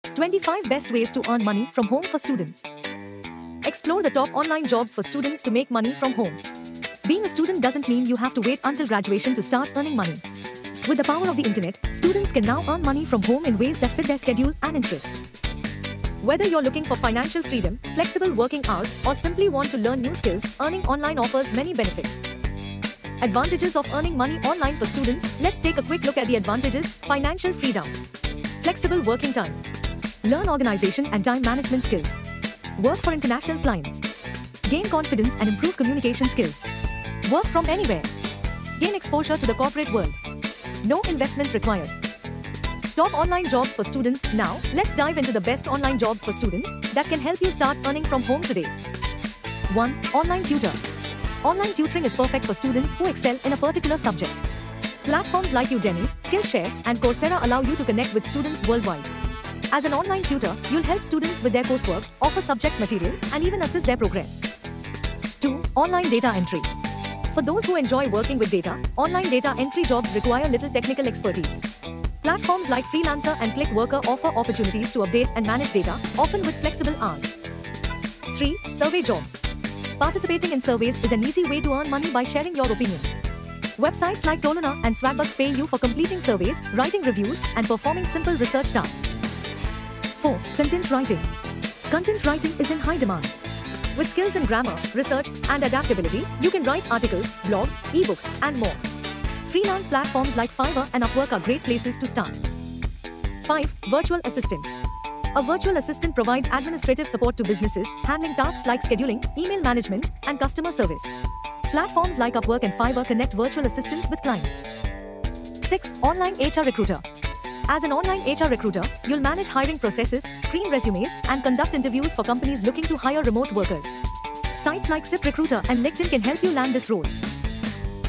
25 Best Ways to Earn Money from Home for Students. Explore the top online jobs for students to make money from home. Being a student doesn't mean you have to wait until graduation to start earning money. With the power of the internet, students can now earn money from home in ways that fit their schedule and interests. Whether you're looking for financial freedom, flexible working hours, or simply want to learn new skills, earning online offers many benefits. Advantages of earning money online for students. Let's take a quick look at the advantages. Financial freedom. Flexible working time. Learn organization and time management skills. Work for international clients. Gain confidence and improve communication skills. Work from anywhere. Gain exposure to the corporate world. No investment required. Top online jobs for students. Now, let's dive into the best online jobs for students that can help you start earning from home today. 1. Online tutor. Online tutoring is perfect for students who excel in a particular subject. Platforms like Udemy, Skillshare, and Coursera allow you to connect with students worldwide. As an online tutor, you'll help students with their coursework, offer subject material, and even assist their progress. 2. Online data entry. For those who enjoy working with data, online data entry jobs require little technical expertise. Platforms like Freelancer and Clickworker offer opportunities to update and manage data, often with flexible hours. 3. Survey jobs. Participating in surveys is an easy way to earn money by sharing your opinions. Websites like Toluna and Swagbucks pay you for completing surveys, writing reviews, and performing simple research tasks. 4. Content writing. Content writing is in high demand. With skills in grammar, research, and adaptability, you can write articles, blogs, ebooks, and more. Freelance platforms like Fiverr and Upwork are great places to start. 5. Virtual assistant. A virtual assistant provides administrative support to businesses, handling tasks like scheduling, email management, and customer service. Platforms like Upwork and Fiverr connect virtual assistants with clients. 6. Online HR recruiter. As an online HR recruiter, you'll manage hiring processes, screen resumes, and conduct interviews for companies looking to hire remote workers. Sites like ZipRecruiter and LinkedIn can help you land this role.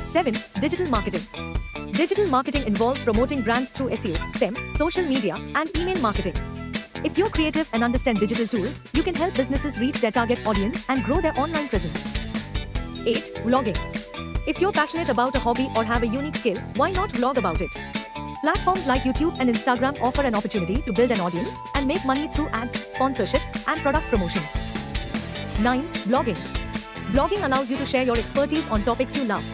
7. Digital marketing. Digital marketing involves promoting brands through SEO, SEM, social media, and email marketing. If you're creative and understand digital tools, you can help businesses reach their target audience and grow their online presence. 8. Vlogging. If you're passionate about a hobby or have a unique skill, why not vlog about it? Platforms like YouTube and Instagram offer an opportunity to build an audience and make money through ads, sponsorships, and product promotions. 9. Blogging. Blogging allows you to share your expertise on topics you love.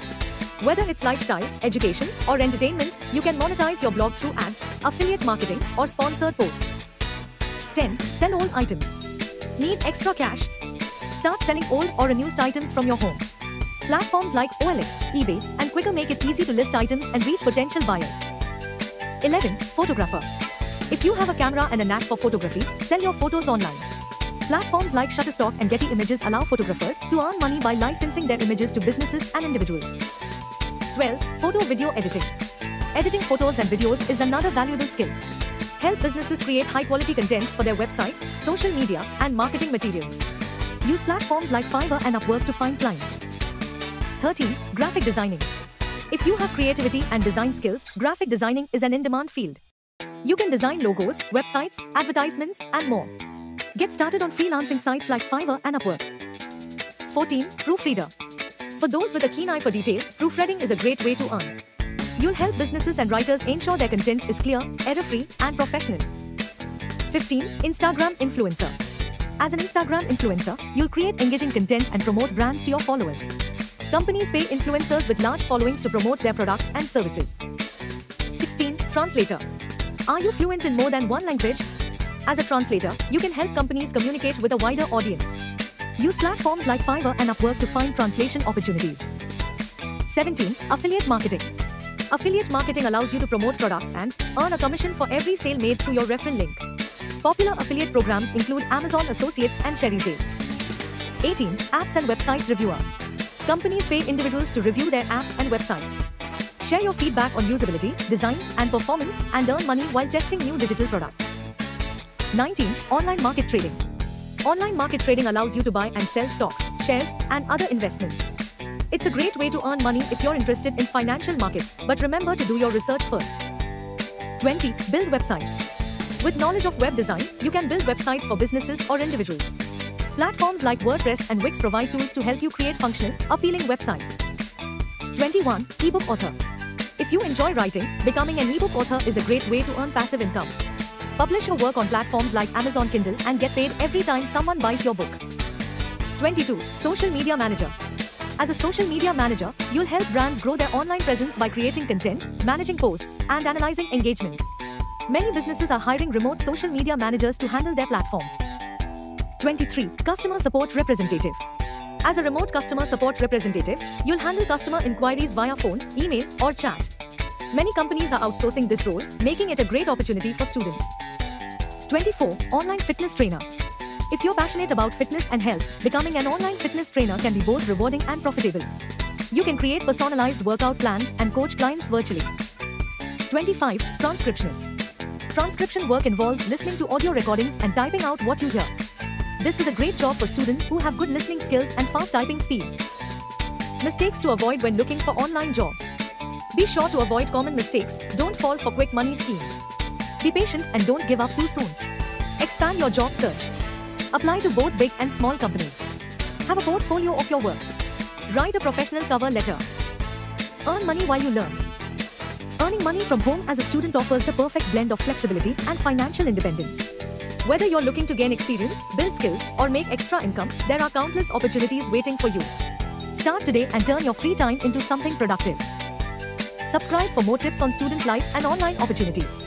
Whether it's lifestyle, education, or entertainment, you can monetize your blog through ads, affiliate marketing, or sponsored posts. 10. Sell old items. Need extra cash? Start selling old or unused items from your home. Platforms like OLX, eBay, and Quikr make it easy to list items and reach potential buyers. 11. Photographer. If you have a camera and a knack for photography, sell your photos online. Platforms like Shutterstock and Getty Images allow photographers to earn money by licensing their images to businesses and individuals. 12. Photo video editing. Editing photos and videos is another valuable skill. Help businesses create high-quality content for their websites, social media, and marketing materials. Use platforms like Fiverr and Upwork to find clients. 13. Graphic designing. If you have creativity and design skills, graphic designing is an in-demand field. You can design logos, websites, advertisements, and more. Get started on freelancing sites like Fiverr and Upwork. 14. Proofreader. For those with a keen eye for detail, proofreading is a great way to earn. You'll help businesses and writers ensure their content is clear, error-free, and professional. 15. Instagram influencer. As an Instagram influencer, you'll create engaging content and promote brands to your followers. Companies pay influencers with large followings to promote their products and services. 16. Translator. Are you fluent in more than one language? As a translator, you can help companies communicate with a wider audience. Use platforms like Fiverr and Upwork to find translation opportunities. 17. Affiliate marketing. Affiliate marketing allows you to promote products and earn a commission for every sale made through your referral link. Popular affiliate programs include Amazon Associates and ShareSale. 18. Apps and websites reviewer. Companies pay individuals to review their apps and websites. Share your feedback on usability, design, and performance, and earn money while testing new digital products. 19. Online market trading. Online market trading allows you to buy and sell stocks, shares, and other investments. It's a great way to earn money if you're interested in financial markets, but remember to do your research first. 20. Build websites. With knowledge of web design, you can build websites for businesses or individuals. Platforms like WordPress and Wix provide tools to help you create functional, appealing websites. 21. Ebook author. If you enjoy writing, becoming an ebook author is a great way to earn passive income. Publish your work on platforms like Amazon Kindle and get paid every time someone buys your book. 22. Social Media Manager. As a social media manager, you'll help brands grow their online presence by creating content, managing posts, and analyzing engagement. Many businesses are hiring remote social media managers to handle their platforms. 23. Customer Support Representative. As a remote customer support representative, you'll handle customer inquiries via phone, email, or chat. Many companies are outsourcing this role, making it a great opportunity for students. 24. Online Fitness Trainer. If you're passionate about fitness and health, becoming an online fitness trainer can be both rewarding and profitable. You can create personalized workout plans and coach clients virtually. 25. Transcriptionist. Transcription work involves listening to audio recordings and typing out what you hear. This is a great job for students who have good listening skills and fast typing speeds. Mistakes to avoid when looking for online jobs. Be sure to avoid common mistakes. Don't fall for quick money schemes. Be patient and don't give up too soon. Expand your job search. Apply to both big and small companies. Have a portfolio of your work. Write a professional cover letter. Earn money while you learn. Earning money from home as a student offers the perfect blend of flexibility and financial independence. Whether you're looking to gain experience, build skills, or make extra income, there are countless opportunities waiting for you. Start today and turn your free time into something productive. Subscribe for more tips on student life and online opportunities.